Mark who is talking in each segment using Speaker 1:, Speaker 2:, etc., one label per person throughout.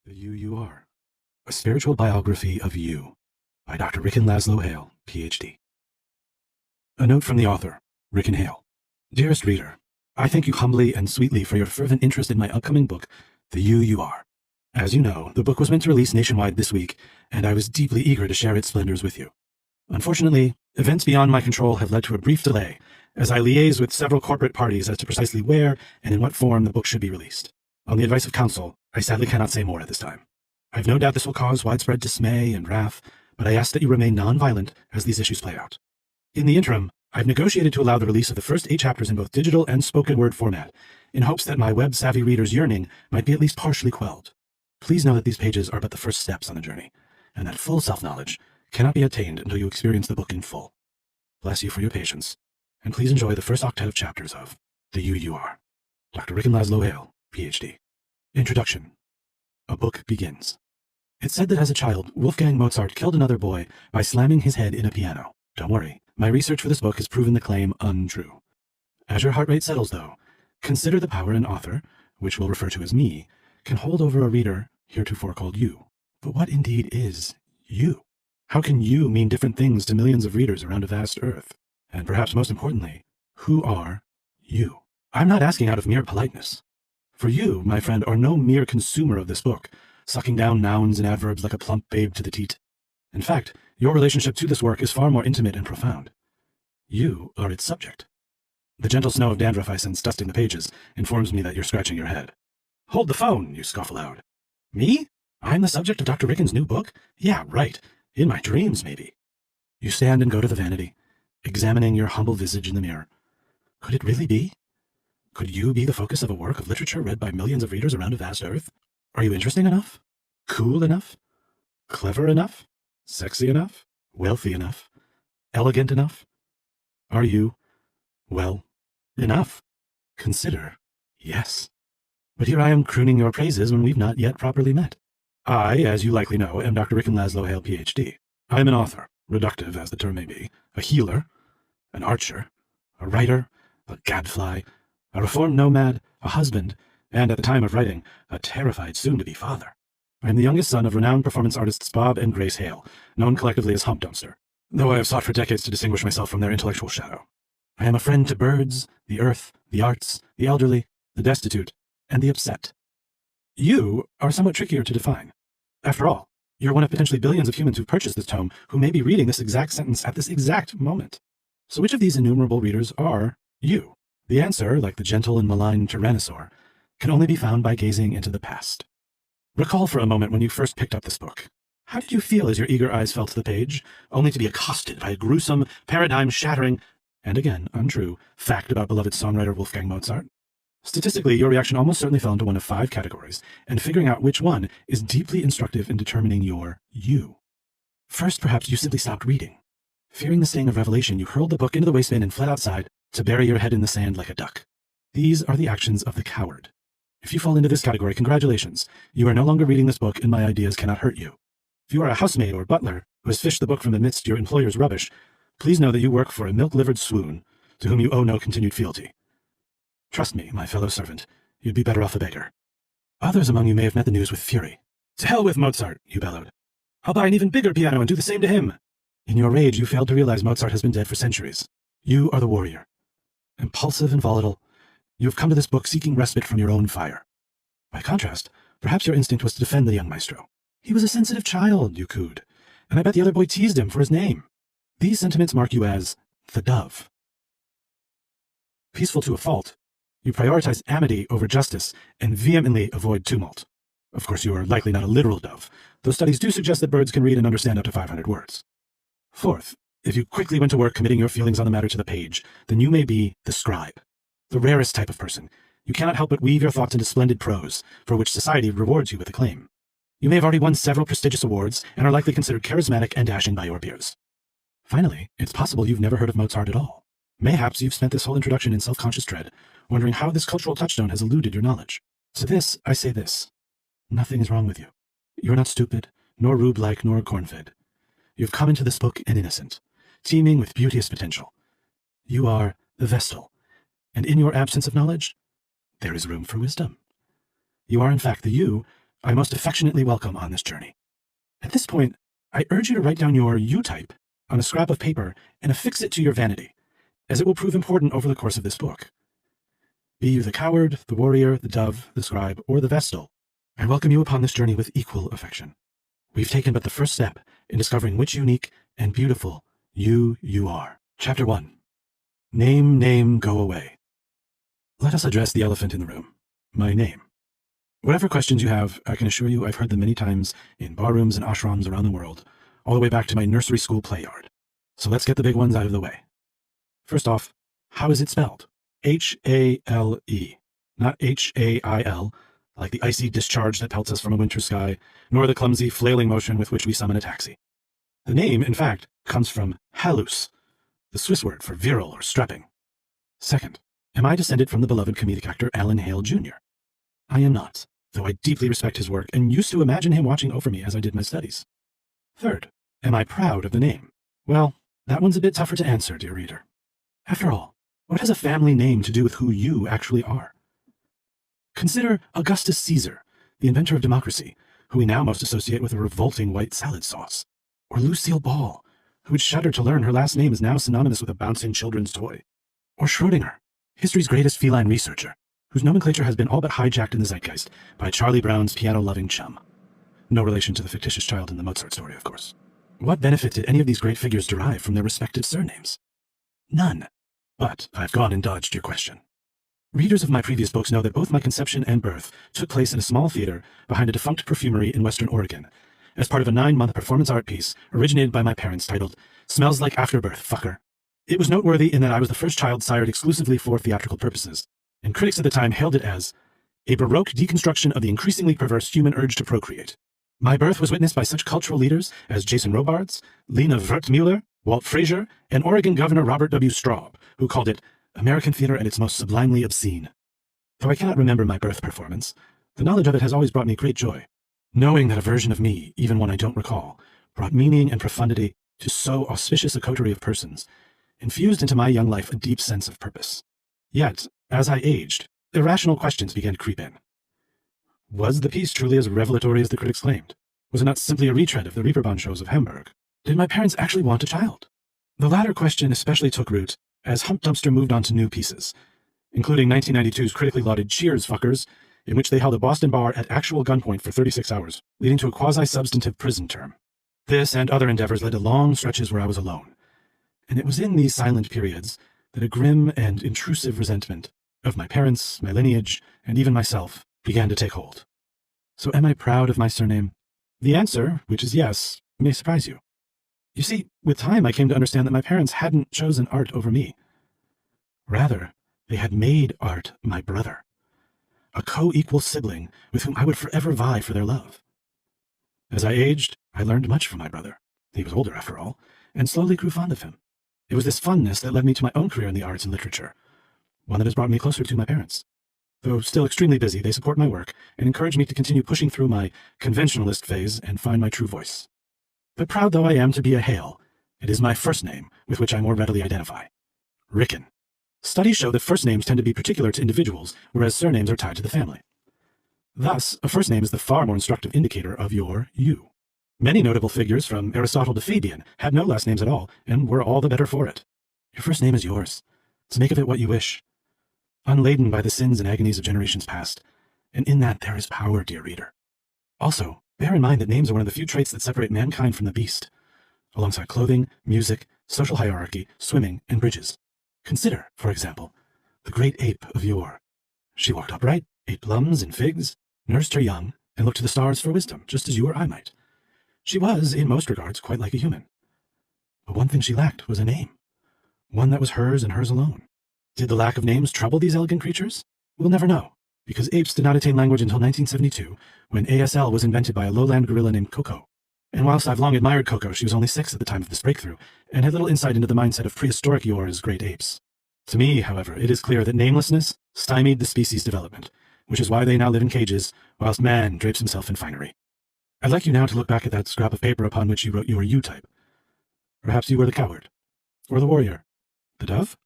Speaker 1: The You Are, a spiritual biography of you, by Dr. Ricken Lazlo Hale, Ph.D. A note from the author, Ricken Hale. Dearest reader, I thank you humbly and sweetly for your fervent interest in my upcoming book, The You Are. As you know, the book was meant to release nationwide this week, and I was deeply eager to share its splendors with you. Unfortunately, events beyond my control have led to a brief delay, as I liaise with several corporate parties as to precisely where and in what form the book should be released. On the advice of counsel, I sadly cannot say more at this time. I have no doubt this will cause widespread dismay and wrath, but I ask that you remain non-violent as these issues play out. In the interim, I've negotiated to allow the release of the first 8 chapters in both digital and spoken word format, in hopes that my web-savvy readers' yearning might be at least partially quelled. Please know that these pages are but the first steps on the journey, and that full self-knowledge cannot be attained until you experience the book in full. Bless you for your patience, and please enjoy the first octet of chapters of The You Are. Dr. Ricken Lazlo Hale, Ph.D. Introduction. A book begins. It's said that as a child, Wolfgang Mozart killed another boy by slamming his head in a piano. Don't worry, my research for this book has proven the claim untrue. As your heart rate settles, though, consider the power an author, which we'll refer to as me, can hold over a reader heretofore called you. But what indeed is you? How can you mean different things to millions of readers around a vast earth? And perhaps most importantly, who are you? I'm not asking out of mere politeness. For you, my friend, are no mere consumer of this book, sucking down nouns and adverbs like a plump babe to the teat. In fact, your relationship to this work is far more intimate and profound. You are its subject. The gentle snow of dandruff I sense dusting the pages informs me that you're scratching your head. Hold the phone, you scoff aloud. Me? I'm the subject of Dr. Ricken's new book? Yeah, right. In my dreams, maybe. You stand and go to the vanity, examining your humble visage in the mirror. Could it really be? Could you be the focus of a work of literature read by millions of readers around a vast earth? Are you interesting enough? Cool enough? Clever enough? Sexy enough? Wealthy enough? Elegant enough? Are you, well, enough? Consider, yes. But here I am crooning your praises when we've not yet properly met. I, as you likely know, am Dr. Ricken Lazlo Hale, Ph.D. I am an author, reductive as the term may be, a healer, an archer, a writer, a gadfly, a reformed nomad, a husband, and at the time of writing, a terrified soon-to-be father. I am the youngest son of renowned performance artists Bob and Grace Hale, known collectively as Hump Dumpster, though I have sought for decades to distinguish myself from their intellectual shadow. I am a friend to birds, the earth, the arts, the elderly, the destitute, and the upset. You are somewhat trickier to define. After all, you're one of potentially billions of humans who've purchased this tome who may be reading this exact sentence at this exact moment. So which of these innumerable readers are you? The answer, like the gentle and malign tyrannosaur, can only be found by gazing into the past. Recall for a moment when you first picked up this book. How did you feel as your eager eyes fell to the page, only to be accosted by a gruesome, paradigm-shattering, and again, untrue, fact about beloved songwriter Wolfgang Mozart? Statistically, your reaction almost certainly fell into one of 5 categories, and figuring out which one is deeply instructive in determining your you. First, perhaps you simply stopped reading. Fearing the sting of revelation, you hurled the book into the waste bin and fled outside to bury your head in the sand like a duck. These are the actions of the coward. If you fall into this category, congratulations. You are no longer reading this book, and my ideas cannot hurt you. If you are a housemaid or butler who has fished the book from amidst your employer's rubbish, please know that you work for a milk-livered swoon to whom you owe no continued fealty. Trust me, my fellow servant, you'd be better off a beggar. Others among you may have met the news with fury. To hell with Mozart, you bellowed. I'll buy an even bigger piano and do the same to him. In your rage, you failed to realize Mozart has been dead for centuries. You are the warrior. Impulsive and volatile, you have come to this book seeking respite from your own fire. By contrast, perhaps your instinct was to defend the young maestro. He was a sensitive child, you cooed, and I bet the other boy teased him for his name. These sentiments mark you as the dove. Peaceful to a fault, you prioritize amity over justice and vehemently avoid tumult. Of course, you are likely not a literal dove, though studies do suggest that birds can read and understand up to 500 words. Fourth, if you quickly went to work committing your feelings on the matter to the page, then you may be the scribe, the rarest type of person. You cannot help but weave your thoughts into splendid prose, for which society rewards you with acclaim. You may have already won several prestigious awards and are likely considered charismatic and dashing by your peers. Finally, it's possible you've never heard of Mozart at all. Mayhaps you've spent this whole introduction in self-conscious dread, wondering how this cultural touchstone has eluded your knowledge. To this, I say this. Nothing is wrong with you. You're not stupid, nor rube-like, nor corn-fed. You've come into this book an innocent, teeming with beauteous potential. You are the Vestal, and in your absence of knowledge, there is room for wisdom. You are in fact the you I most affectionately welcome on this journey. At this point, I urge you to write down your U-type on a scrap of paper and affix it to your vanity, as it will prove important over the course of this book. Be you the coward, the warrior, the dove, the scribe, or the vestal, I welcome you upon this journey with equal affection. We've taken but the first step in discovering which unique and beautiful you are. Chapter 1. Name, go away. Let us address the elephant in the room. My name. Whatever questions you have, I can assure you I've heard them many times in barrooms and ashrams around the world, all the way back to my nursery school play yard. So let's get the big ones out of the way. First off, how is it spelled? H-A-L-E, not H-A-I-L, like the icy discharge that pelts us from a winter sky, nor the clumsy flailing motion with which we summon a taxi. The name, in fact, comes from halus, the Swiss word for virile or strapping. Second, am I descended from the beloved comedic actor Alan Hale Jr.? I am not, though I deeply respect his work and used to imagine him watching over me as I did my studies. Third, am I proud of the name? Well, that one's a bit tougher to answer, dear reader. After all, what has a family name to do with who you actually are? Consider Augustus Caesar, the inventor of democracy, who we now most associate with a revolting white salad sauce. Or Lucille Ball, who would shudder to learn her last name is now synonymous with a bouncing children's toy. Or Schrödinger, history's greatest feline researcher, whose nomenclature has been all but hijacked in the zeitgeist by Charlie Brown's piano-loving chum. No relation to the fictitious child in the Mozart story, of course. What benefit did any of these great figures derive from their respective surnames? None. But I've gone and dodged your question. Readers of my previous books know that both my conception and birth took place in a small theater behind a defunct perfumery in Western Oregon, as part of a 9-month performance art piece originated by my parents titled Smells Like Afterbirth, Fucker. It was noteworthy in that I was the first child sired exclusively for theatrical purposes, and critics at the time hailed it as a baroque deconstruction of the increasingly perverse human urge to procreate. My birth was witnessed by such cultural leaders as Jason Robards, Lena Wertmuller, Walt Frazier, and Oregon Governor Robert W. Straub, who called it American theater at its most sublimely obscene. Though I cannot remember my birth performance, the knowledge of it has always brought me great joy. Knowing that a version of me, even one I don't recall, brought meaning and profundity to so auspicious a coterie of persons, infused into my young life a deep sense of purpose. Yet, as I aged, irrational questions began to creep in. Was the piece truly as revelatory as the critics claimed? Was it not simply a retread of the Reeperbahn shows of Hamburg? Did my parents actually want a child? The latter question especially took root as Hump Dumpster moved on to new pieces, including 1992's critically lauded Cheers, Fuckers, in which they held a Boston bar at actual gunpoint for 36 hours, leading to a quasi-substantive prison term. This and other endeavors led to long stretches where I was alone, and it was in these silent periods that a grim and intrusive resentment of my parents, my lineage, and even myself began to take hold. So am I proud of my surname? The answer, which is yes, may surprise you. You see, with time I came to understand that my parents hadn't chosen art over me. Rather, they had made art my brother, a co-equal sibling with whom I would forever vie for their love. As I aged, I learned much from my brother. He was older, after all, and slowly grew fond of him. It was this fondness that led me to my own career in the arts and literature, one that has brought me closer to my parents. Though still extremely busy, they support my work and encourage me to continue pushing through my conventionalist phase and find my true voice. But proud though I am to be a Hale, it is my first name with which I more readily identify. Ricken. Studies show that first names tend to be particular to individuals, whereas surnames are tied to the family. Thus, a first name is the far more instructive indicator of your you. Many notable figures, from Aristotle to Fabian, had no last names at all, and were all the better for it. Your first name is yours, so make of it what you wish, unladen by the sins and agonies of generations past, and in that there is power, dear reader. Also, bear in mind that names are one of the few traits that separate mankind from the beast, alongside clothing, music, social hierarchy, swimming, and bridges. Consider, for example, the great ape of yore. She walked upright, ate plums and figs, nursed her young, and looked to the stars for wisdom, just as you or I might. She was, in most regards, quite like a human. But one thing she lacked was a name, one that was hers and hers alone. Did the lack of names trouble these elegant creatures? We'll never know, because apes did not attain language until 1972, when ASL was invented by a lowland gorilla named Coco. And whilst I've long admired Coco, she was only 6 at the time of this breakthrough, and had little insight into the mindset of prehistoric yore's great apes. To me, however, it is clear that namelessness stymied the species' development, which is why they now live in cages, whilst man drapes himself in finery. I'd like you now to look back at that scrap of paper upon which you wrote your U-type. Perhaps you were the coward, or the warrior, the dove,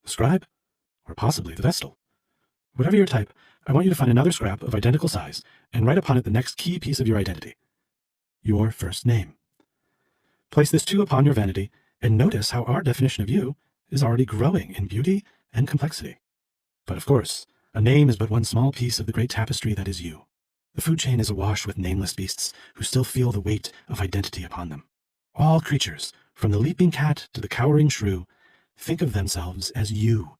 Speaker 1: the scribe, or possibly the vestal. Whatever your type, I want you to find another scrap of identical size and write upon it the next key piece of your identity, your first name. Place this too upon your vanity, and notice how our definition of you is already growing in beauty and complexity. But of course, a name is but one small piece of the great tapestry that is you. The food chain is awash with nameless beasts who still feel the weight of identity upon them. All creatures, from the leaping cat to the cowering shrew, think of themselves as you,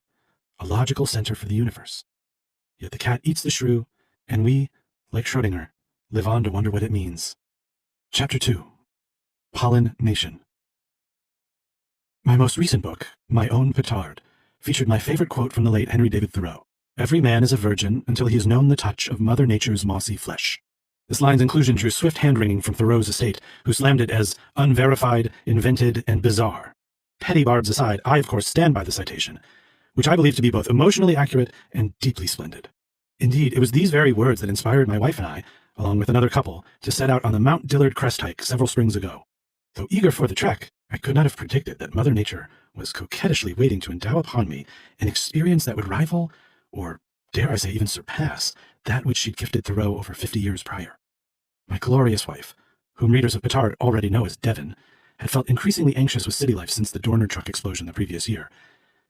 Speaker 1: a logical center for the universe. Yet the cat eats the shrew, and we, like Schrödinger, live on to wonder what it means. Chapter 2. Pollen Nation. My most recent book, My Own Petard, featured my favorite quote from the late Henry David Thoreau. Every man is a virgin until he has known the touch of Mother Nature's mossy flesh. This line's inclusion drew swift hand-wringing from Thoreau's estate, who slammed it as unverified, invented, and bizarre. Petty barbs aside, I of course stand by the citation, which I believe to be both emotionally accurate and deeply splendid. Indeed, it was these very words that inspired my wife and I, along with another couple, to set out on the Mount Dillard crest hike several springs ago. Though eager for the trek, I could not have predicted that Mother Nature was coquettishly waiting to endow upon me an experience that would rival, or dare I say even surpass, that which she'd gifted Thoreau over 50 years prior. My glorious wife, whom readers of Petard already know as Devon, had felt increasingly anxious with city life since the Dorner truck explosion the previous year,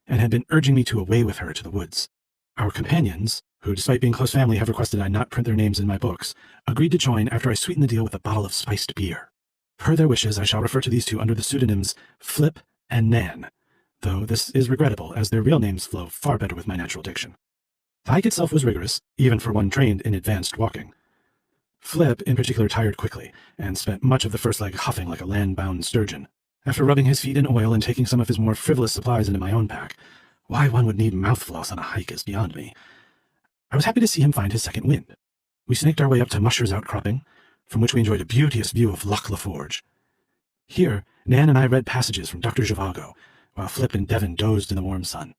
Speaker 1: and had been urging me to away with her to the woods. Our companions, who despite being close family have requested I not print their names in my books, agreed to join after I sweetened the deal with a bottle of spiced beer. Per their wishes, I shall refer to these two under the pseudonyms Flip and Nan, though this is regrettable as their real names flow far better with my natural diction. The hike itself was rigorous, even for one trained in advanced walking. Flip, in particular, tired quickly, and spent much of the first leg huffing like a land-bound sturgeon. After rubbing his feet in oil and taking some of his more frivolous supplies into my own pack, why one would need mouth floss on a hike is beyond me. I was happy to see him find his second wind. We snaked our way up to Musher's outcropping, from which we enjoyed a beauteous view of Loch LaForge. Here, Nan and I read passages from Dr. Zhivago, while Flip and Devon dozed in the warm sun.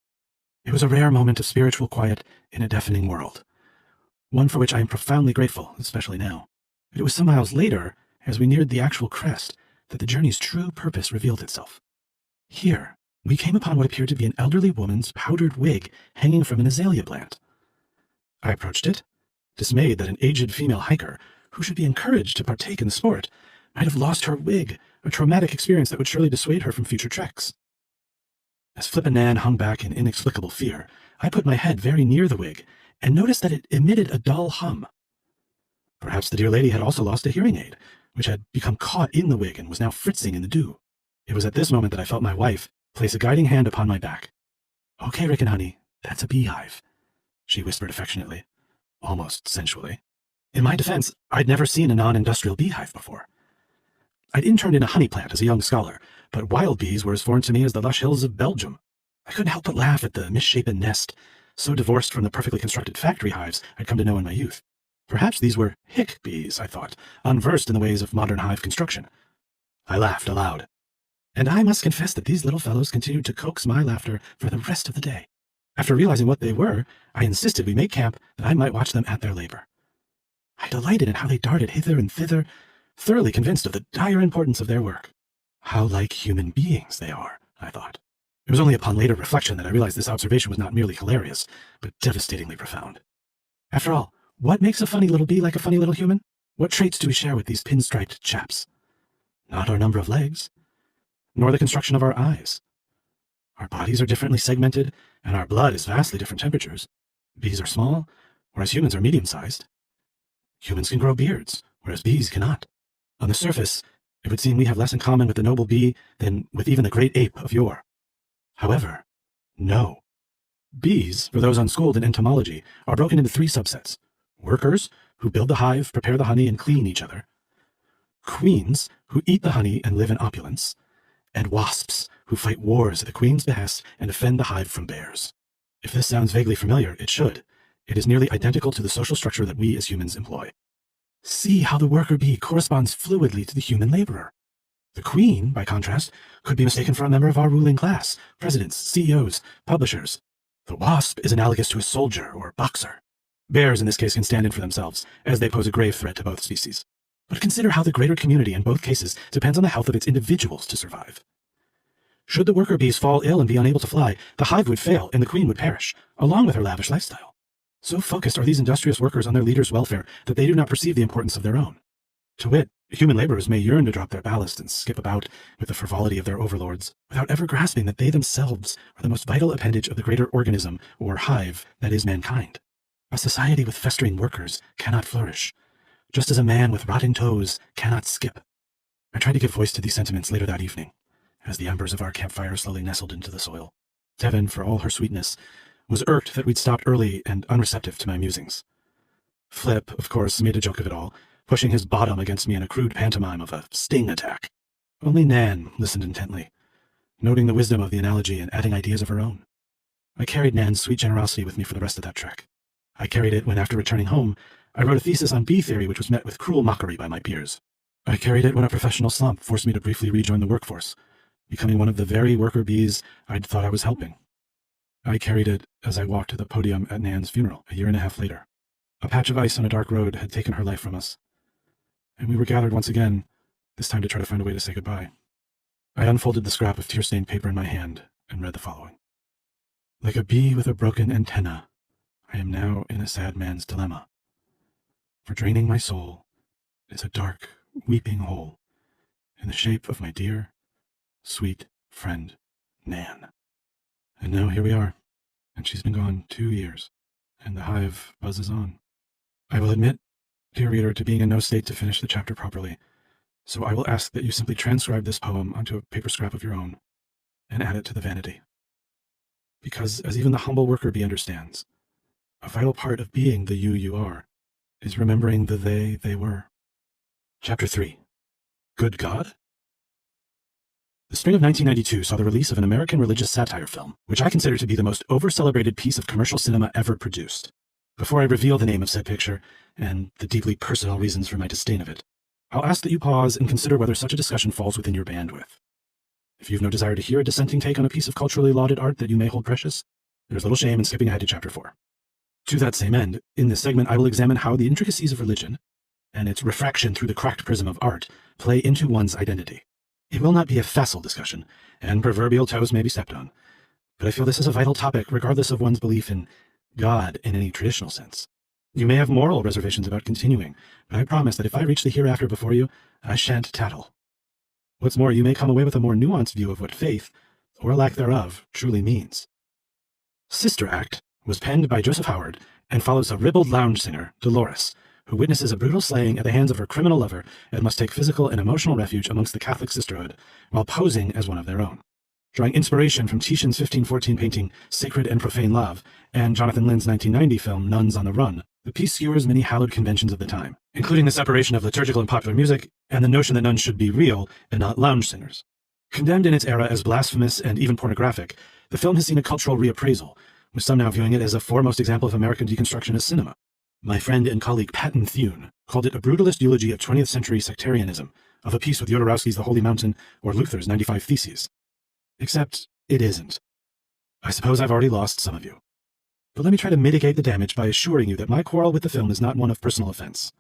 Speaker 1: It was a rare moment of spiritual quiet in a deafening world, one for which I am profoundly grateful, especially now. But it was some miles later, as we neared the actual crest, that the journey's true purpose revealed itself. Here, we came upon what appeared to be an elderly woman's powdered wig hanging from an azalea plant. I approached it, dismayed that an aged female hiker, who should be encouraged to partake in the sport, might have lost her wig, a traumatic experience that would surely dissuade her from future treks. As Flip and Nan hung back in inexplicable fear, I put my head very near the wig, and noticed that it emitted a dull hum. Perhaps the dear lady had also lost a hearing aid, which had become caught in the wig and was now fritzing in the dew. It was at this moment that I felt my wife place a guiding hand upon my back. "Okay, Ricken, honey, that's a beehive," she whispered affectionately, almost sensually. In my defense, I'd never seen a non-industrial beehive before. I'd interned in a honey plant as a young scholar, but wild bees were as foreign to me as the lush hills of Belgium. I couldn't help but laugh at the misshapen nest, so divorced from the perfectly constructed factory hives I'd come to know in my youth. Perhaps these were hick bees, I thought, unversed in the ways of modern hive construction. I laughed aloud. And I must confess that these little fellows continued to coax my laughter for the rest of the day. After realizing what they were, I insisted we make camp that I might watch them at their labor. I delighted in how they darted hither and thither, thoroughly convinced of the dire importance of their work. How like human beings they are, I thought. It was only upon later reflection that I realized this observation was not merely hilarious, but devastatingly profound. After all, what makes a funny little bee like a funny little human? What traits do we share with these pinstriped chaps? Not our number of legs, nor the construction of our eyes. Our bodies are differently segmented, and our blood is vastly different temperatures. Bees are small, whereas humans are medium-sized. Humans can grow beards, whereas bees cannot. On the surface, it would seem we have less in common with the noble bee than with even the great ape of yore. However, no. Bees, for those unschooled in entomology, are broken into three subsets: workers, who build the hive, prepare the honey, and clean each other; queens, who eat the honey and live in opulence; and wasps, who fight wars at the queen's behest and defend the hive from bears. If this sounds vaguely familiar, it should. It is nearly identical to the social structure that we as humans employ. See how the worker bee corresponds fluidly to the human laborer. The queen, by contrast, could be mistaken for a member of our ruling class, presidents, CEOs, publishers. The wasp is analogous to a soldier or boxer. Bears in this case can stand in for themselves, as they pose a grave threat to both species. But consider how the greater community in both cases depends on the health of its individuals to survive. Should the worker bees fall ill and be unable to fly, the hive would fail and the queen would perish, along with her lavish lifestyle. So focused are these industrious workers on their leaders' welfare that they do not perceive the importance of their own. To wit, human laborers may yearn to drop their ballast and skip about with the frivolity of their overlords, without ever grasping that they themselves are the most vital appendage of the greater organism, or hive, that is mankind. A society with festering workers cannot flourish, just as a man with rotting toes cannot skip. I tried to give voice to these sentiments later that evening, as the embers of our campfire slowly nestled into the soil. Devon, for all her sweetness, was irked that we'd stopped early and unreceptive to my musings. Flip, of course, made a joke of it all, pushing his bottom against me in a crude pantomime of a sting attack. Only Nan listened intently, noting the wisdom of the analogy and adding ideas of her own. I carried Nan's sweet generosity with me for the rest of that trek. I carried it when, after returning home, I wrote a thesis on bee theory which was met with cruel mockery by my peers. I carried it when a professional slump forced me to briefly rejoin the workforce, becoming one of the very worker bees I'd thought I was helping. I carried it as I walked to the podium at Nan's funeral a year and a half later. A patch of ice on a dark road had taken her life from us, and we were gathered once again, this time to try to find a way to say goodbye. I unfolded the scrap of tear-stained paper in my hand and read the following. Like a bee with a broken antenna, I am now in a sad man's dilemma. For draining my soul is a dark, weeping hole in the shape of my dear, sweet friend, Nan. And now here we are, and she's been gone 2 years, and the hive buzzes on. I will admit, dear reader, to being in no state to finish the chapter properly, so I will ask that you simply transcribe this poem onto a paper scrap of your own, and add it to the vanity. Because, as even the humble worker bee understands, a vital part of being the you are is remembering the they were. Chapter 3. Good God? The spring of 1992 saw the release of an American religious satire film, which I consider to be the most over-celebrated piece of commercial cinema ever produced. Before I reveal the name of said picture, and the deeply personal reasons for my disdain of it, I'll ask that you pause and consider whether such a discussion falls within your bandwidth. If you've no desire to hear a dissenting take on a piece of culturally lauded art that you may hold precious, there's little shame in skipping ahead to Chapter 4. To that same end, in this segment I will examine how the intricacies of religion, and its refraction through the cracked prism of art, play into one's identity. It will not be a facile discussion, and proverbial toes may be stepped on, but I feel this is a vital topic regardless of one's belief in God in any traditional sense. You may have moral reservations about continuing, but I promise that if I reach the hereafter before you, I shan't tattle. What's more, you may come away with a more nuanced view of what faith, or lack thereof, truly means. Sister Act was penned by Joseph Howard and follows a ribald lounge singer, Dolores, who witnesses a brutal slaying at the hands of her criminal lover and must take physical and emotional refuge amongst the Catholic sisterhood while posing as one of their own. Drawing inspiration from Titian's 1514 painting Sacred and Profane Love and Jonathan Lynn's 1990 film Nuns on the Run, the piece skewers many hallowed conventions of the time, including the separation of liturgical and popular music and the notion that nuns should be real and not lounge singers. Condemned in its era as blasphemous and even pornographic, the film has seen a cultural reappraisal, with some now viewing it as a foremost example of American deconstructionist cinema. My friend and colleague Patton Thune called it a brutalist eulogy of 20th century sectarianism, of a piece with Jodorowsky's The Holy Mountain or Luther's 95 Theses. Except it isn't. I suppose I've already lost some of you. But let me try to mitigate the damage by assuring you that my quarrel with the film is not one of personal offense.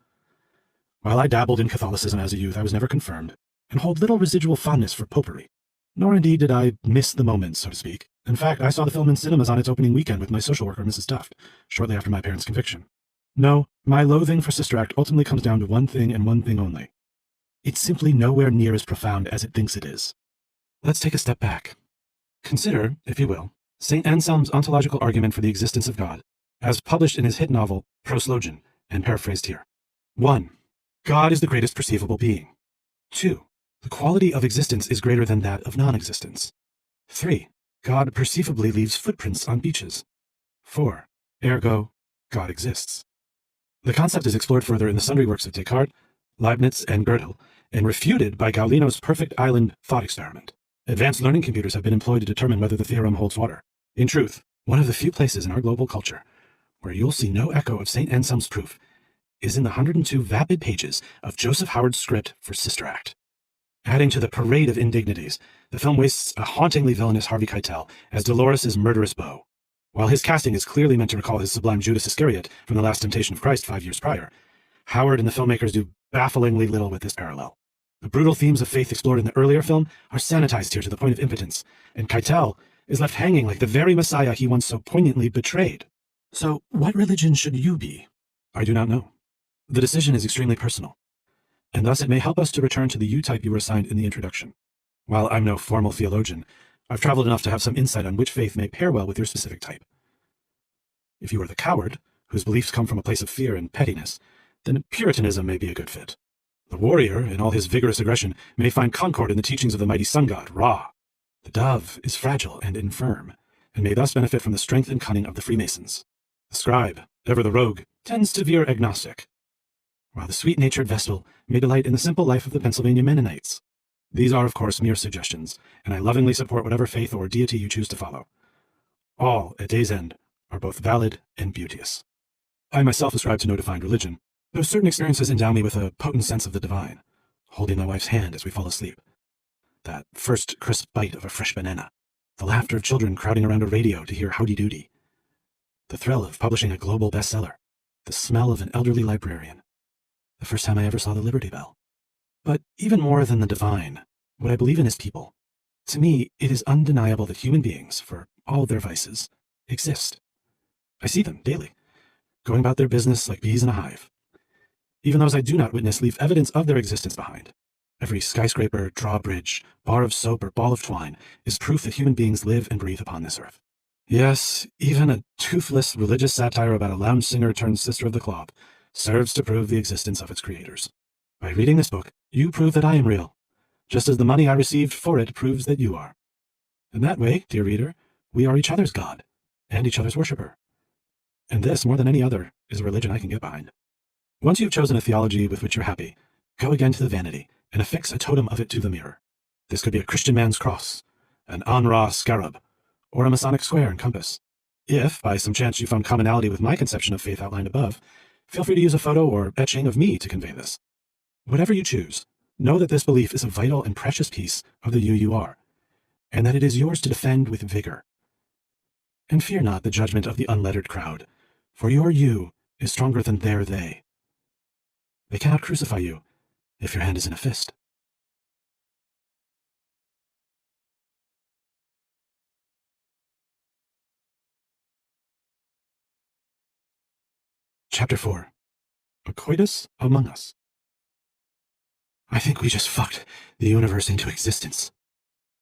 Speaker 1: While I dabbled in Catholicism as a youth, I was never confirmed, and hold little residual fondness for popery. Nor indeed did I miss the moment, so to speak. In fact, I saw the film in cinemas on its opening weekend with my social worker, Mrs. Tuft, shortly after my parents' conviction. No, my loathing for Sister Act ultimately comes down to one thing and one thing only. It's simply nowhere near as profound as it thinks it is. Let's take a step back. Consider, if you will, St. Anselm's ontological argument for the existence of God, as published in his hit novel, Proslogion, and paraphrased here. 1. God is the greatest perceivable being. 2. The quality of existence is greater than that of non-existence. 3. God perceivably leaves footprints on beaches. 4. Ergo, God exists. The concept is explored further in the sundry works of Descartes, Leibniz, and Gödel, and refuted by Gaulino's perfect island thought experiment. Advanced learning computers have been employed to determine whether the theorem holds water. In truth, one of the few places in our global culture where you'll see no echo of St. Anselm's proof is in the 102 vapid pages of Joseph Howard's script for Sister Act. Adding to the parade of indignities, the film wastes a hauntingly villainous Harvey Keitel as Dolores' murderous beau. While his casting is clearly meant to recall his sublime Judas Iscariot from The Last Temptation of Christ 5 years prior, Howard and the filmmakers do bafflingly little with this parallel. The brutal themes of faith explored in the earlier film are sanitized here to the point of impotence, and Keitel is left hanging like the very Messiah he once so poignantly betrayed. So, what religion should you be? I do not know. The decision is extremely personal, and thus it may help us to return to the you type you were assigned in the introduction. While I'm no formal theologian, I've traveled enough to have some insight on which faith may pair well with your specific type. If you are the coward, whose beliefs come from a place of fear and pettiness, then Puritanism may be a good fit. The warrior, in all his vigorous aggression, may find concord in the teachings of the mighty sun god, Ra. The dove is fragile and infirm, and may thus benefit from the strength and cunning of the Freemasons. The scribe, ever the rogue, tends to veer agnostic, while the sweet-natured vestal may delight in the simple life of the Pennsylvania Mennonites. These are, of course, mere suggestions, and I lovingly support whatever faith or deity you choose to follow. All, at day's end, are both valid and beauteous. I myself ascribe to no defined religion, though certain experiences endow me with a potent sense of the divine, holding my wife's hand as we fall asleep. That first crisp bite of a fresh banana, the laughter of children crowding around a radio to hear Howdy Doody, the thrill of publishing a global bestseller, the smell of an elderly librarian, the first time I ever saw the Liberty Bell. But even more than the divine, what I believe in is people. To me, it is undeniable that human beings, for all their vices, exist. I see them daily, going about their business like bees in a hive. Even those I do not witness leave evidence of their existence behind. Every skyscraper, drawbridge, bar of soap, or ball of twine is proof that human beings live and breathe upon this earth. Yes, even a toothless religious satire about a lounge singer turned sister of the cloth serves to prove the existence of its creators. By reading this book, you prove that I am real, just as the money I received for it proves that you are. In that way, dear reader, we are each other's God, and each other's worshiper. And this, more than any other, is a religion I can get behind. Once you've chosen a theology with which you're happy, go again to the vanity and affix a totem of it to the mirror. This could be a Christian man's cross, an An-Ra scarab, or a Masonic square and compass. If, by some chance, you found commonality with my conception of faith outlined above, feel free to use a photo or etching of me to convey this. Whatever you choose, know that this belief is a vital and precious piece of the you are, and that it is yours to defend with vigor. And fear not the judgment of the unlettered crowd, for your you is stronger than their they. They cannot crucify you if your hand is in a fist. Chapter 4. A Coitus Among Us. I think we just fucked the universe into existence.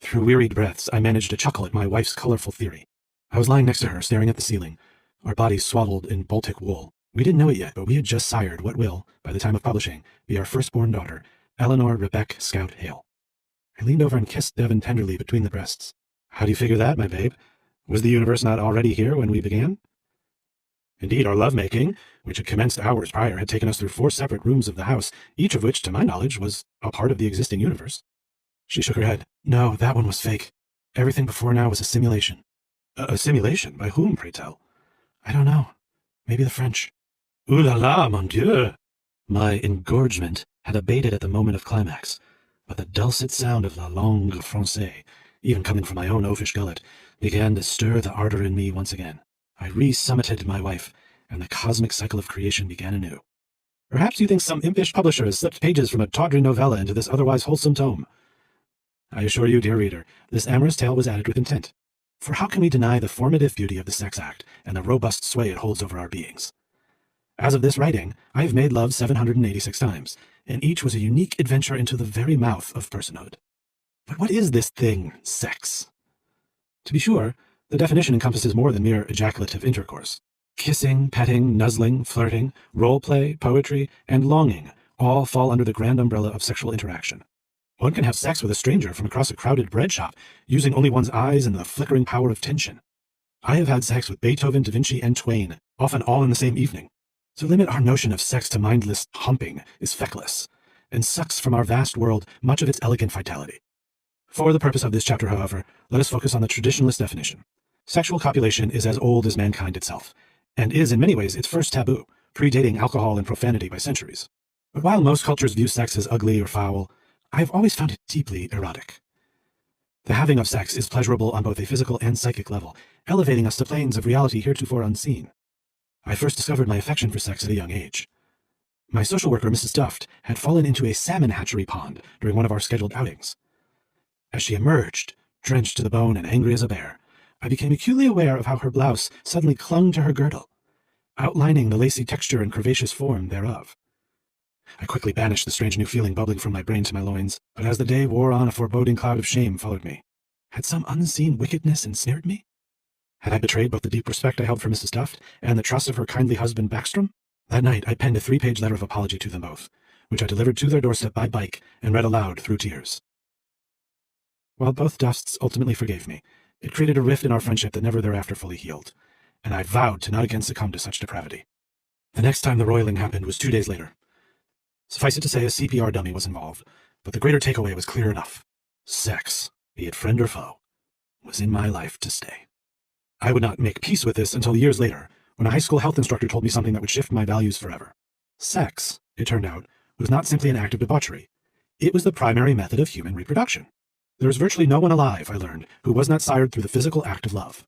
Speaker 1: Through wearied breaths, I managed to chuckle at my wife's colorful theory. I was lying next to her, staring at the ceiling, our bodies swaddled in Baltic wool. We didn't know it yet, but we had just sired what will, by the time of publishing, be our firstborn daughter, Eleanor Rebecca Scout Hale. I leaned over and kissed Devon tenderly between the breasts. How do you figure that, my babe? Was the universe not already here when we began? Indeed, our lovemaking, which had commenced hours prior, had taken us through 4 separate rooms of the house, each of which, to my knowledge, was a part of the existing universe. She shook her head. No, that one was fake. Everything before now was a simulation. A simulation? By whom, pray tell? I don't know. Maybe the French. Ooh la la, mon Dieu! My engorgement had abated at the moment of climax, but the dulcet sound of la langue française, even coming from my own oafish gullet, began to stir the ardor in me once again. I re-summited my wife, and the cosmic cycle of creation began anew. Perhaps you think some impish publisher has slipped pages from a tawdry novella into this otherwise wholesome tome. I assure you, dear reader, this amorous tale was added with intent. For how can we deny the formative beauty of the sex act and the robust sway it holds over our beings? As of this writing, I have made love 786 times, and each was a unique adventure into the very mouth of personhood. But what is this thing, sex? To be sure, the definition encompasses more than mere ejaculative intercourse. Kissing, petting, nuzzling, flirting, role-play, poetry, and longing all fall under the grand umbrella of sexual interaction. One can have sex with a stranger from across a crowded bread shop, using only one's eyes and the flickering power of tension. I have had sex with Beethoven, Da Vinci, and Twain, often all in the same evening. To limit our notion of sex to mindless humping is feckless, and sucks from our vast world much of its elegant vitality. For the purpose of this chapter, however, let us focus on the traditionalist definition. Sexual copulation is as old as mankind itself, and is in many ways its first taboo, predating alcohol and profanity by centuries. But while most cultures view sex as ugly or foul, I have always found it deeply erotic. The having of sex is pleasurable on both a physical and psychic level, elevating us to planes of reality heretofore unseen. I first discovered my affection for sex at a young age. My social worker, Mrs. Duft, had fallen into a salmon hatchery pond during one of our scheduled outings. As she emerged, drenched to the bone and angry as a bear, I became acutely aware of how her blouse suddenly clung to her girdle, outlining the lacy texture and curvaceous form thereof. I quickly banished the strange new feeling bubbling from my brain to my loins, but as the day wore on, a foreboding cloud of shame followed me. Had some unseen wickedness ensnared me? Had I betrayed both the deep respect I held for Mrs. Duft and the trust of her kindly husband Backstrom? That night I penned a 3-page letter of apology to them both, which I delivered to their doorstep by bike and read aloud through tears. While both Dufts ultimately forgave me, it created a rift in our friendship that never thereafter fully healed, and I vowed to not again succumb to such depravity. The next time the roiling happened was 2 days later. Suffice it to say, a CPR dummy was involved, but the greater takeaway was clear enough. Sex, be it friend or foe, was in my life to stay. I would not make peace with this until years later, when a high school health instructor told me something that would shift my values forever. Sex, it turned out, was not simply an act of debauchery. It was the primary method of human reproduction. There is virtually no one alive, I learned, who was not sired through the physical act of love.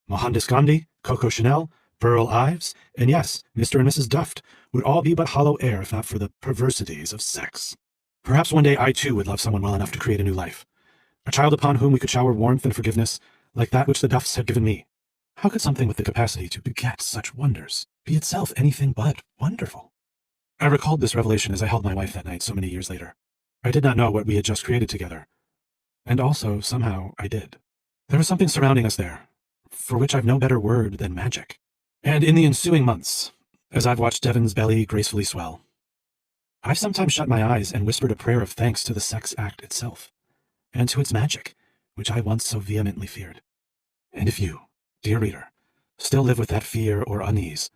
Speaker 1: Mohandas Gandhi, Coco Chanel, Burl Ives, and yes, Mr. and Mrs. Duft would all be but hollow air if not for the perversities of sex. Perhaps one day I too would love someone well enough to create a new life. A child upon whom we could shower warmth and forgiveness, like that which the Dufts had given me. How could something with the capacity to beget such wonders be itself anything but wonderful? I recalled this revelation as I held my wife that night so many years later. I did not know what we had just created together. And also, somehow, I did. There was something surrounding us there, for which I've no better word than magic. And in the ensuing months, as I've watched Devon's belly gracefully swell, I've sometimes shut my eyes and whispered a prayer of thanks to the sex act itself, and to its magic, which I once so vehemently feared. And if you, dear reader, still live with that fear or unease,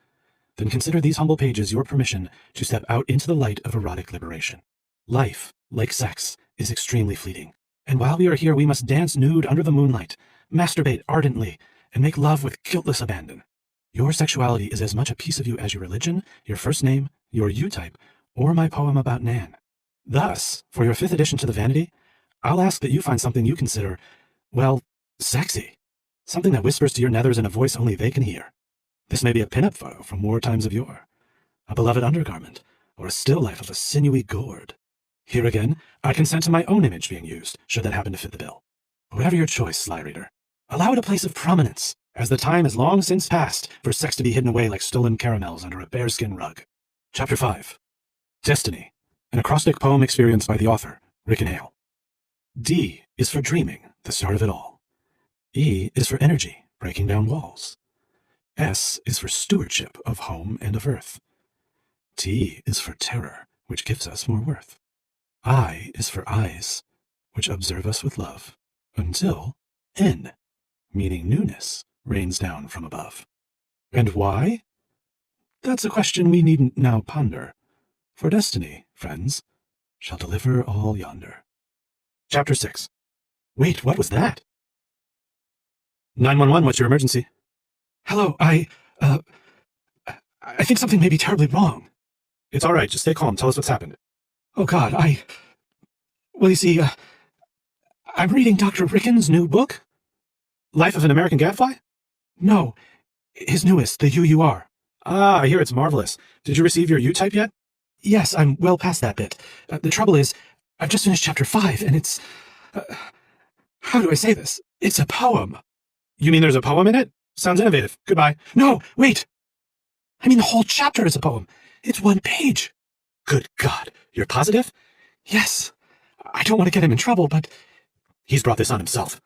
Speaker 1: then consider these humble pages your permission to step out into the light of erotic liberation. Life, like sex, is extremely fleeting, and while we are here we must dance nude under the moonlight, masturbate ardently, and make love with guiltless abandon. Your sexuality is as much a piece of you as your religion, your first name, your U-type, or my poem about Nan. Thus, for your 5th addition to the Vanity, I'll ask that you find something you consider, well, sexy. Something that whispers to your nethers in a voice only they can hear. This may be a pin-up photo from war times of yore, a beloved undergarment, or a still life of a sinewy gourd. Here again, I consent to my own image being used, should that happen to fit the bill. Whatever your choice, sly reader, allow it a place of prominence, as the time has long since passed for sex to be hidden away like stolen caramels under a bearskin rug. Chapter 5. Destiny, an acrostic poem experienced by the author, Ricken Hale. D is for dreaming, the start of it all. E is for energy, breaking down walls. S is for stewardship of home and of earth. T is for terror, which gives us more worth. I is for eyes, which observe us with love, until N, meaning newness, rains down from above. And why? That's a question we needn't now ponder, for destiny, friends, shall deliver all yonder. Chapter 6. Wait, what was that? 911, what's your emergency? Hello, I think something may be terribly wrong. It's all right, just stay calm, tell us what's happened. Oh God, well, you see, I'm reading Dr. Ricken's new book. Life of an American Gadfly? No, his newest, the UUR. Ah, I hear it's marvelous. Did you receive your U-type yet? Yes, I'm well past that bit. The trouble is, I've just finished chapter 5, and it's... how do I say this? It's a poem. You mean there's a poem in it? Sounds innovative. Goodbye. No, wait! I mean the whole chapter is a poem. It's 1 page. Good God, you're positive? Yes. I don't want to get him in trouble, but... He's brought this on himself.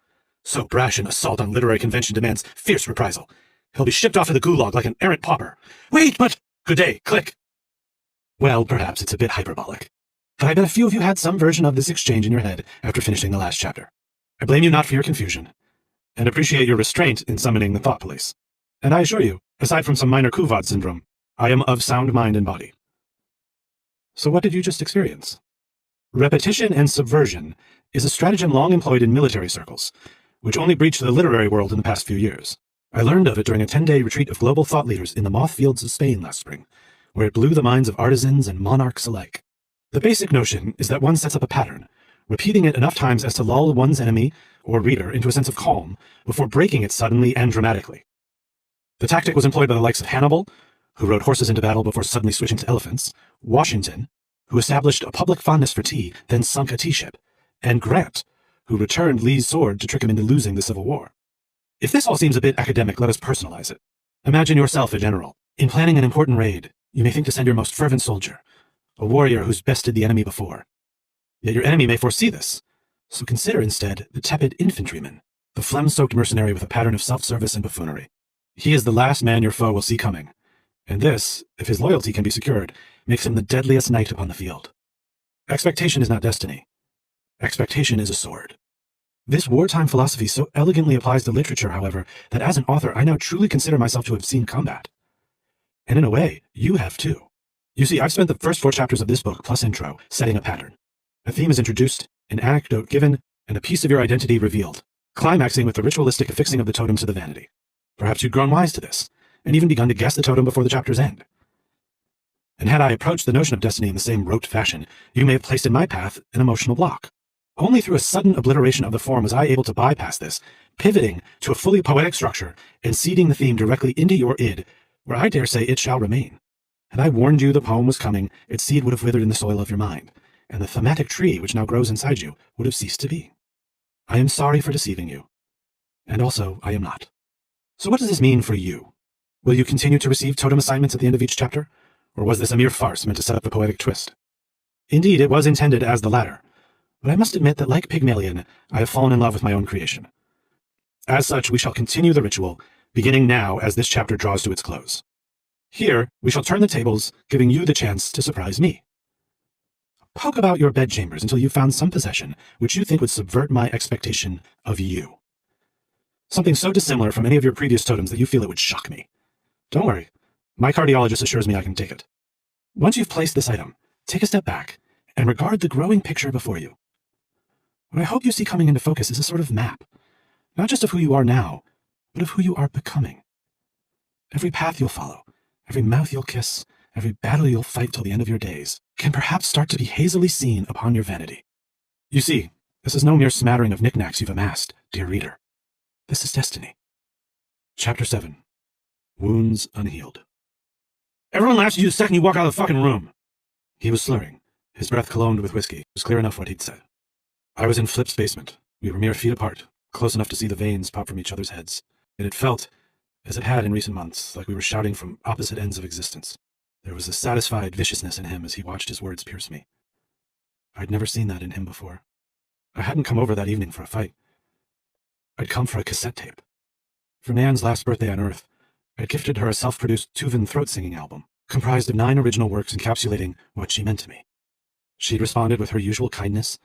Speaker 1: So brash an assault on literary convention demands fierce reprisal. He'll be shipped off to the gulag like an errant pauper. Wait, but... Good day, click. Well, perhaps it's a bit hyperbolic. But I bet a few of you had some version of this exchange in your head after finishing the last chapter. I blame you not for your confusion, and appreciate your restraint in summoning the thought police. And I assure you, aside from some minor Kuvad syndrome, I am of sound mind and body. So what did you just experience? Repetition and subversion is a stratagem long employed in military circles, which only breached the literary world in the past few years. I learned of it during a 10-day retreat of global thought leaders in the moth fields of Spain last spring, where it blew the minds of artisans and monarchs alike. The basic notion is that one sets up a pattern, repeating it enough times as to lull one's enemy or reader into a sense of calm before breaking it suddenly and dramatically. The tactic was employed by the likes of Hannibal, who rode horses into battle before suddenly switching to elephants, Washington, who established a public fondness for tea, then sunk a tea-ship, and Grant, who returned Lee's sword to trick him into losing the Civil War. If this all seems a bit academic, let us personalize it. Imagine yourself a general. In planning an important raid, you may think to send your most fervent soldier, a warrior who's bested the enemy before. Yet your enemy may foresee this, so consider instead the tepid infantryman, the phlegm-soaked mercenary with a pattern of self-service and buffoonery. He is the last man your foe will see coming, and this, if his loyalty can be secured, makes him the deadliest knight upon the field. Expectation is not destiny. Expectation is a sword. This wartime philosophy so elegantly applies to literature, however, that as an author I now truly consider myself to have seen combat. And in a way, you have too. You see, I've spent the first 4 chapters of this book, plus intro, setting a pattern. A theme is introduced, an anecdote given, and a piece of your identity revealed, climaxing with the ritualistic affixing of the totem to the vanity. Perhaps you'd grown wise to this, and even begun to guess the totem before the chapter's end. And had I approached the notion of destiny in the same rote fashion, you may have placed in my path an emotional block. Only through a sudden obliteration of the form was I able to bypass this, pivoting to a fully poetic structure and seeding the theme directly into your id, where I dare say it shall remain. Had I warned you the poem was coming, its seed would have withered in the soil of your mind, and the thematic tree which now grows inside you would have ceased to be. I am sorry for deceiving you, and also I am not. So what does this mean for you? Will you continue to receive totem assignments at the end of each chapter, or was this a mere farce meant to set up the poetic twist? Indeed, it was intended as the latter, but I must admit that like Pygmalion, I have fallen in love with my own creation. As such, we shall continue the ritual, beginning now as this chapter draws to its close. Here, we shall turn the tables, giving you the chance to surprise me. Poke about your bedchambers until you found some possession which you think would subvert my expectation of you. Something so dissimilar from any of your previous totems that you feel it would shock me. Don't worry, my cardiologist assures me I can take it. Once you've placed this item, take a step back and regard the growing picture before you. What I hope you see coming into focus is a sort of map, not just of who you are now, but of who you are becoming. Every path you'll follow, every mouth you'll kiss, every battle you'll fight till the end of your days, can perhaps start to be hazily seen upon your vanity. You see, this is no mere smattering of knickknacks you've amassed, dear reader. This is destiny. Chapter 7. Wounds Unhealed. Everyone laughs at you the second you walk out of the fucking room. He was slurring, his breath cologned with whiskey. It was clear enough what he'd said. I was in Flip's basement. We were mere feet apart, close enough to see the veins pop from each other's heads. And it felt, as it had in recent months, like we were shouting from opposite ends of existence. There was a satisfied viciousness in him as he watched his words pierce me. I'd never seen that in him before. I hadn't come over that evening for a fight. I'd come for a cassette tape. For Nan's last birthday on Earth, I'd gifted her a self-produced Tuvan throat-singing album, comprised of 9 original works encapsulating what she meant to me. She'd responded with her usual kindness,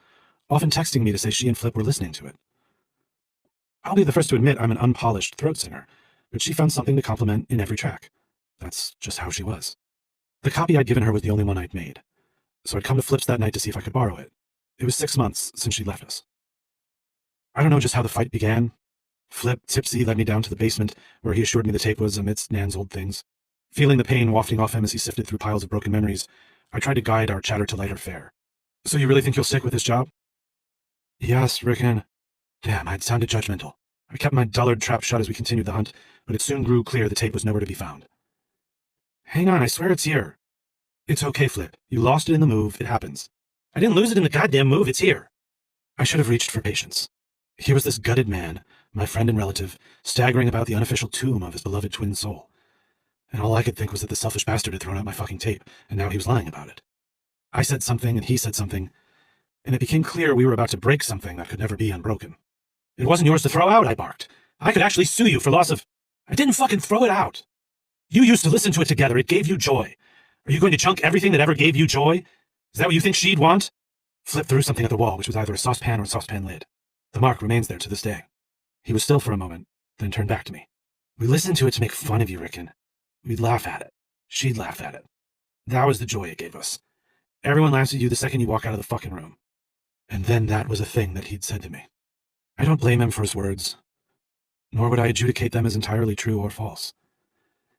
Speaker 1: often texting me to say she and Flip were listening to it. I'll be the first to admit I'm an unpolished throat singer, but she found something to compliment in every track. That's just how she was. The copy I'd given her was the only one I'd made, so I'd come to Flip's that night to see if I could borrow it. It was 6 months since she'd left us. I don't know just how the fight began. Flip, tipsy, led me down to the basement, where he assured me the tape was amidst Nan's old things. Feeling the pain wafting off him as he sifted through piles of broken memories, I tried to guide our chatter to lighter fare. So you really think you'll stick with this job? Yes, Ricken. Damn, I'd sounded judgmental. I kept my dullard trap shut as we continued the hunt, but it soon grew clear the tape was nowhere to be found. Hang on, I swear it's here. It's okay, Flip. You lost it in the move. It happens. I didn't lose it in the goddamn move. It's here. I should have reached for patience. Here was this gutted man, my friend and relative, staggering about the unofficial tomb of his beloved twin soul. And all I could think was that the selfish bastard had thrown out my fucking tape, and now he was lying about it. I said something, and he said something, and it became clear we were about to break something that could never be unbroken. It wasn't yours to throw out, I barked. I could actually sue you for loss of... I didn't fucking throw it out. You used to listen to it together. It gave you joy. Are you going to chunk everything that ever gave you joy? Is that what you think she'd want? Flip threw something at the wall, which was either a saucepan or a saucepan lid. The mark remains there to this day. He was still for a moment, then turned back to me. We listened to it to make fun of you, Ricken. We'd laugh at it. She'd laugh at it. That was the joy it gave us. Everyone laughs at you the second you walk out of the fucking room. And then that was a thing that he'd said to me. I don't blame him for his words, nor would I adjudicate them as entirely true or false.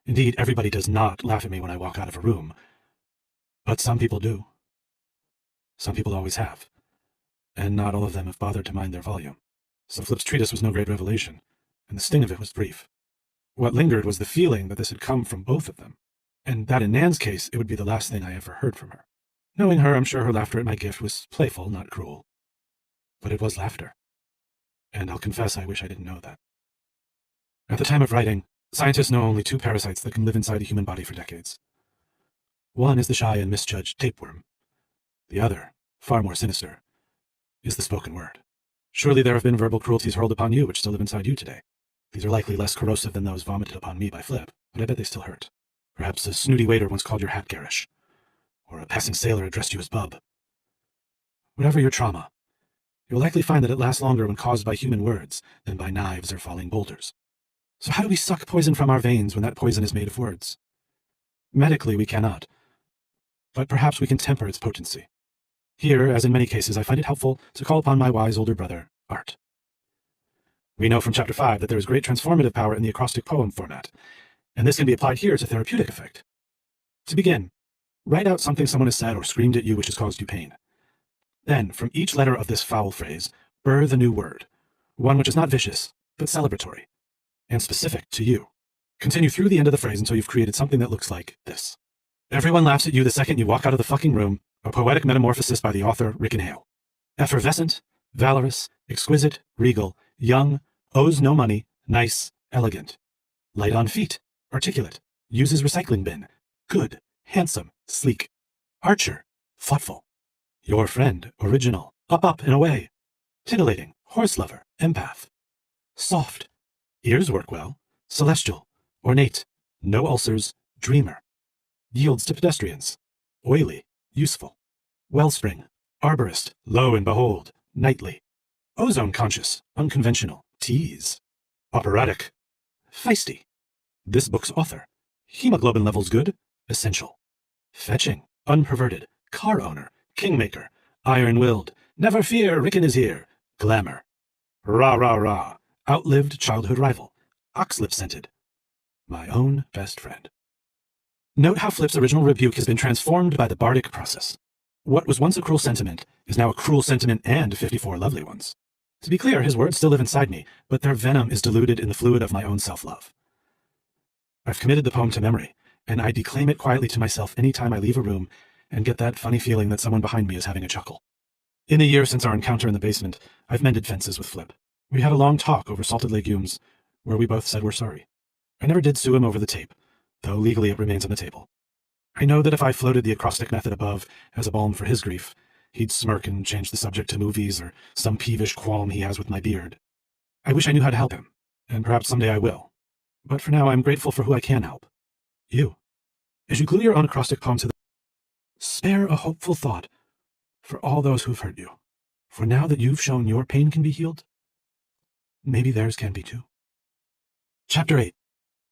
Speaker 1: Indeed, everybody does not laugh at me when I walk out of a room. But some people do. Some people always have. And not all of them have bothered to mind their volume. So Flip's treatise was no great revelation, and the sting of it was brief. What lingered was the feeling that this had come from both of them, and that in Nan's case it would be the last thing I ever heard from her. Knowing her, I'm sure her laughter at my gift was playful, not cruel. But it was laughter. And I'll confess I wish I didn't know that. At the time of writing, Scientists know only two parasites that can live inside a human body for decades. One is the shy and misjudged tapeworm. The other, far more sinister, is the spoken word. Surely there have been verbal cruelties hurled upon you which still live inside you today. These are likely less corrosive than those vomited upon me by Flip, but I bet they still hurt. Perhaps a snooty waiter once called your hat garish, or a passing sailor addressed you as bub. Whatever your trauma, you'll likely find that it lasts longer when caused by human words than by knives or falling boulders. So how do we suck poison from our veins when that poison is made of words? Medically, we cannot, but perhaps we can temper its potency. Here, as in many cases, I find it helpful to call upon my wise older brother, art. We know from Chapter 5 that there is great transformative power in the acrostic poem format, and this can be applied here to therapeutic effect. To begin, write out something someone has said or screamed at you which has caused you pain. Then, from each letter of this foul phrase, birth a new word, one which is not vicious, but celebratory, and specific to you. Continue through the end of the phrase until you've created something that looks like this. Everyone laughs at you the second you walk out of the fucking room, a poetic metamorphosis by the author Ricken Hale. Effervescent, valorous, exquisite, regal, young, owes no money, nice, elegant. Light on feet, articulate, uses recycling bin, good, handsome, sleek. Archer, thoughtful. Your friend, original, up and away. Titillating, horse lover, empath. Soft, ears work well, celestial, ornate, no ulcers, dreamer. Yields to pedestrians, oily, useful. Wellspring, arborist, lo and behold, nightly. Ozone conscious, unconventional, tease. Operatic, feisty. This book's author, hemoglobin levels good, essential. Fetching, unperverted, car owner, kingmaker, iron-willed, never fear, Ricken is here, glamour. Rah, rah, rah, outlived childhood rival, oxlip-scented, my own best friend. Note how Flip's original rebuke has been transformed by the bardic process. What was once a cruel sentiment is now a cruel sentiment and 54 lovely ones. To be clear, his words still live inside me, but their venom is diluted in the fluid of my own self-love. I've committed the poem to memory, and I declaim it quietly to myself any time I leave a room and get that funny feeling that someone behind me is having a chuckle. In the year since our encounter in the basement, I've mended fences with Flip. We had a long talk over salted legumes, where we both said we're sorry. I never did sue him over the tape, though legally it remains on the table. I know that if I floated the acrostic method above as a balm for his grief, he'd smirk and change the subject to movies or some peevish qualm he has with my beard. I wish I knew how to help him, and perhaps someday I will. But for now, I'm grateful for who I can help. You. As you glue your own acrostic poem to the... Spare a hopeful thought for all those who've hurt you. For now that you've shown your pain can be healed, maybe theirs can be too. Chapter 8.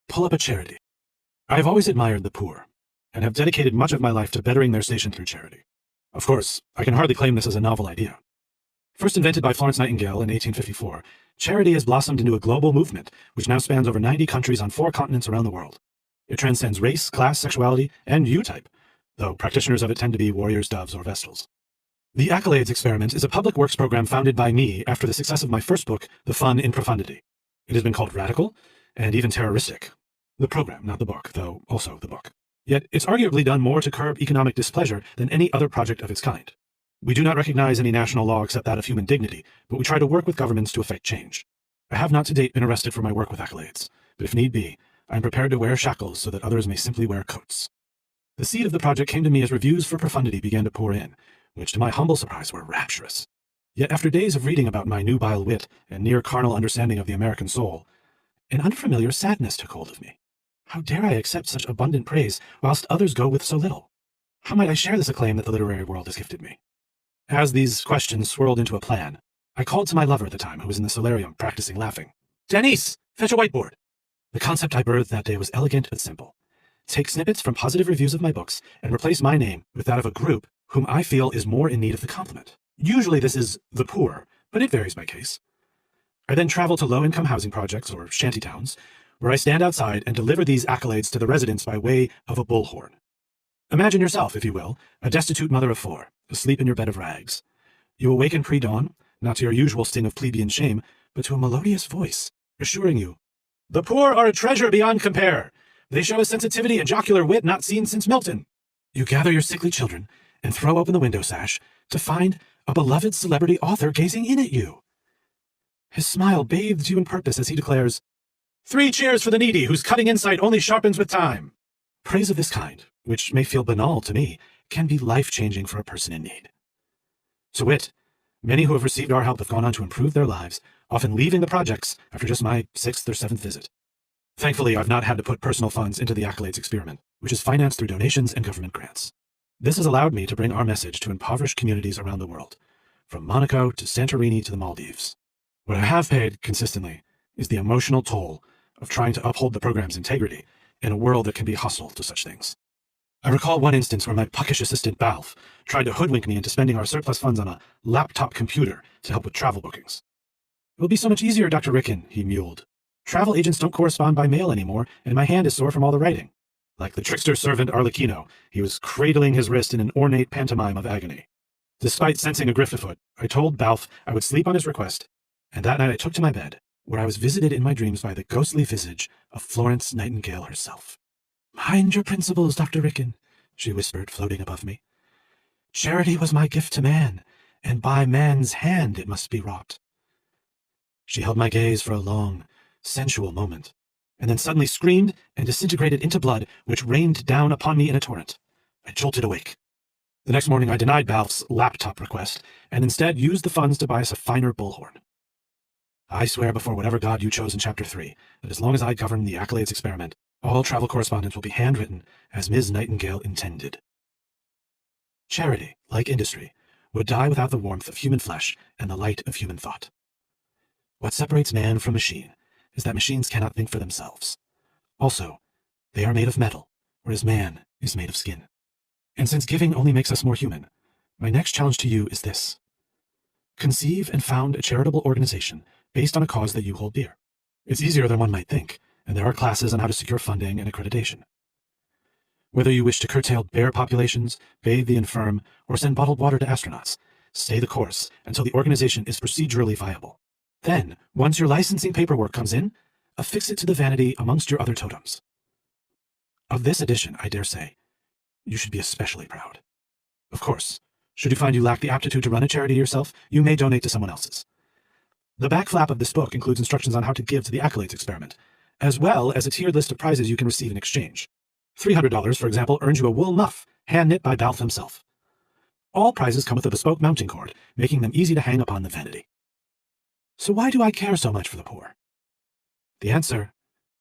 Speaker 1: Pull up a charity. I have always admired the poor, and have dedicated much of my life to bettering their station through charity. Of course, I can hardly claim this as a novel idea. First invented by Florence Nightingale in 1854, charity has blossomed into a global movement which now spans over 90 countries on 4 continents around the world. It transcends race, class, sexuality, and U-type, though practitioners of it tend to be warriors, doves, or vestals. The Accolades Experiment is a public works program founded by me after the success of my first book, The Fun in Profundity. It has been called radical and even terroristic. The program, not the book, though also the book. Yet it's arguably done more to curb economic displeasure than any other project of its kind. We do not recognize any national law except that of human dignity, but we try to work with governments to effect change. I have not to date been arrested for my work with Accolades, but if need be, I am prepared to wear shackles so that others may simply wear coats. The seed of the project came to me as reviews for Profundity began to pour in, which to my humble surprise were rapturous. Yet after days of reading about my nubile wit and near carnal understanding of the American soul, an unfamiliar sadness took hold of me. How dare I accept such abundant praise whilst others go with so little? How might I share this acclaim that the literary world has gifted me? As these questions swirled into a plan, I called to my lover at the time, who was in the solarium practicing laughing. Denise, fetch a whiteboard. The concept I birthed that day was elegant but simple. Take snippets from positive reviews of my books and replace my name with that of a group whom I feel is more in need of the compliment. Usually this is the poor, but it varies by case. I then travel to low-income housing projects or shantytowns, where I stand outside and deliver these accolades to the residents by way of a bullhorn. Imagine yourself, if you will, a destitute mother of 4, asleep in your bed of rags. You awaken pre-dawn, not to your usual sting of plebeian shame, but to a melodious voice, assuring you, "The poor are a treasure beyond compare. They show a sensitivity and jocular wit not seen since Milton." You gather your sickly children and throw open the window sash to find a beloved celebrity author gazing in at you. His smile bathes you in purpose as he declares, 3 cheers for the needy, whose cutting insight only sharpens with time. Praise of this kind, which may feel banal to me, can be life-changing for a person in need. To wit, many who have received our help have gone on to improve their lives, often leaving the projects after just my 6th or 7th visit. Thankfully, I've not had to put personal funds into the Accolades experiment, which is financed through donations and government grants. This has allowed me to bring our message to impoverished communities around the world, from Monaco to Santorini to the Maldives. What I have paid consistently is the emotional toll of trying to uphold the program's integrity in a world that can be hostile to such things. I recall one instance where my puckish assistant Balf tried to hoodwink me into spending our surplus funds on a laptop computer to help with travel bookings. "It will be so much easier, Dr. Ricken," he mewled. "Travel agents don't correspond by mail anymore, and my hand is sore from all the writing." Like the trickster servant Arlecchino, he was cradling his wrist in an ornate pantomime of agony. Despite sensing a grift afoot, I told Balf I would sleep on his request, and that night I took to my bed, where I was visited in my dreams by the ghostly visage of Florence Nightingale herself. "Mind your principles, Dr. Ricken," she whispered, floating above me. "Charity was my gift to man, and by man's hand it must be wrought." She held my gaze for a long, sensual moment, and then suddenly screamed and disintegrated into blood, which rained down upon me in a torrent. I jolted awake. The next morning I denied Balf's laptop request, and instead used the funds to buy us a finer bullhorn. I swear before whatever god you chose in Chapter 3, that as long as I govern the Accolades experiment, all travel correspondence will be handwritten as Ms. Nightingale intended. Charity, like industry, would die without the warmth of human flesh and the light of human thought. What separates man from machine is that machines cannot think for themselves. Also, they are made of metal, whereas man is made of skin. And since giving only makes us more human, my next challenge to you is this. Conceive and found a charitable organization based on a cause that you hold dear. It's easier than one might think, and there are classes on how to secure funding and accreditation. Whether you wish to curtail bear populations, bathe the infirm, or send bottled water to astronauts, stay the course until the organization is procedurally viable. Then, once your licensing paperwork comes in, affix it to the vanity amongst your other totems. Of this edition, I dare say, you should be especially proud. Of course, should you find you lack the aptitude to run a charity yourself, you may donate to someone else's. The back flap of this book includes instructions on how to give to the Accolades experiment, as well as a tiered list of prizes you can receive in exchange. $300, for example, earns you a wool muff, hand-knit by Balf himself. All prizes come with a bespoke mounting cord, making them easy to hang upon the vanity. So why do I care so much for the poor? The answer,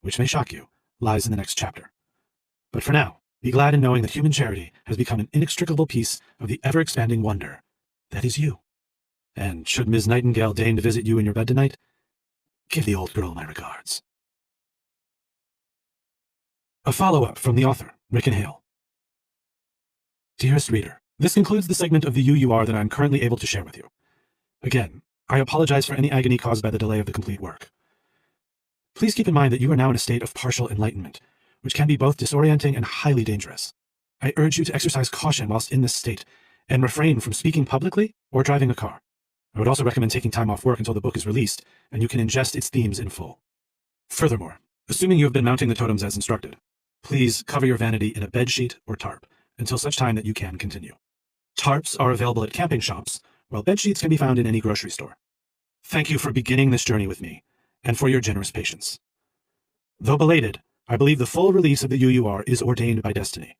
Speaker 1: which may shock you, lies in the next chapter. But for now, be glad in knowing that human charity has become an inextricable piece of the ever-expanding wonder that is you. And should Ms. Nightingale deign to visit you in your bed tonight, give the old girl my regards. A follow-up from the author, Ricken Hale. Dearest reader, this concludes the segment of the you are that I am currently able to share with you. Again, I apologize for any agony caused by the delay of the complete work. Please keep in mind that you are now in a state of partial enlightenment, which can be both disorienting and highly dangerous. I urge you to exercise caution whilst in this state, and refrain from speaking publicly or driving a car. I would also recommend taking time off work until the book is released, and you can ingest its themes in full. Furthermore, assuming you have been mounting the totems as instructed, please cover your vanity in a bedsheet or tarp until such time that you can continue. Tarps are available at camping shops, while bedsheets can be found in any grocery store. Thank you for beginning this journey with me, and for your generous patience. Though belated, I believe the full release of the UUR is ordained by destiny.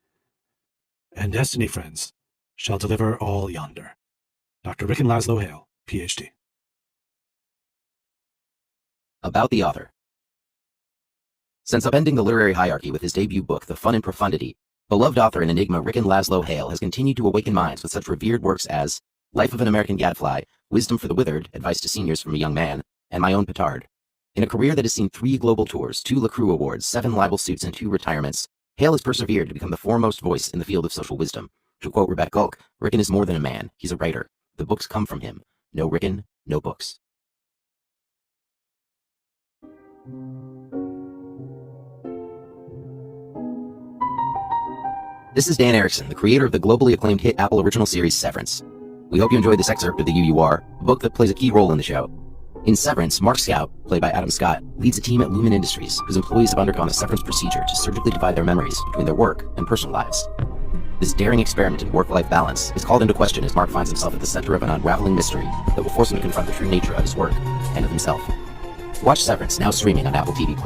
Speaker 1: And destiny, friends, shall deliver all yonder. Dr. Ricken Lazlo Hale, Ph.D.
Speaker 2: About the author. Since upending the literary hierarchy with his debut book, The Fun and Profundity, beloved author and enigma Ricken Lazlo Hale has continued to awaken minds with such revered works as Life of an American Gadfly, Wisdom for the Withered, Advice to Seniors from a Young Man, and My Own Petard. In a career that has seen 3 global tours, 2 LaCroix Awards, 7 libel suits, and 2 retirements, Hale has persevered to become the foremost voice in the field of social wisdom. To quote Rebecca Gulk, Ricken is more than a man, he's a writer. The books come from him. No Ricken, no books. This is Dan Erickson, the creator of the globally acclaimed hit Apple original series Severance. We hope you enjoyed this excerpt of the UUR, a book that plays a key role in the show. In Severance, Mark Scout, played by Adam Scott, leads a team at Lumen Industries whose employees have undergone a severance procedure to surgically divide their memories between their work and personal lives. This daring experiment in work-life balance is called into question as Mark finds himself at the center of an unraveling mystery that will force him to confront the true nature of his work and of himself. Watch Severance, now streaming on Apple TV+.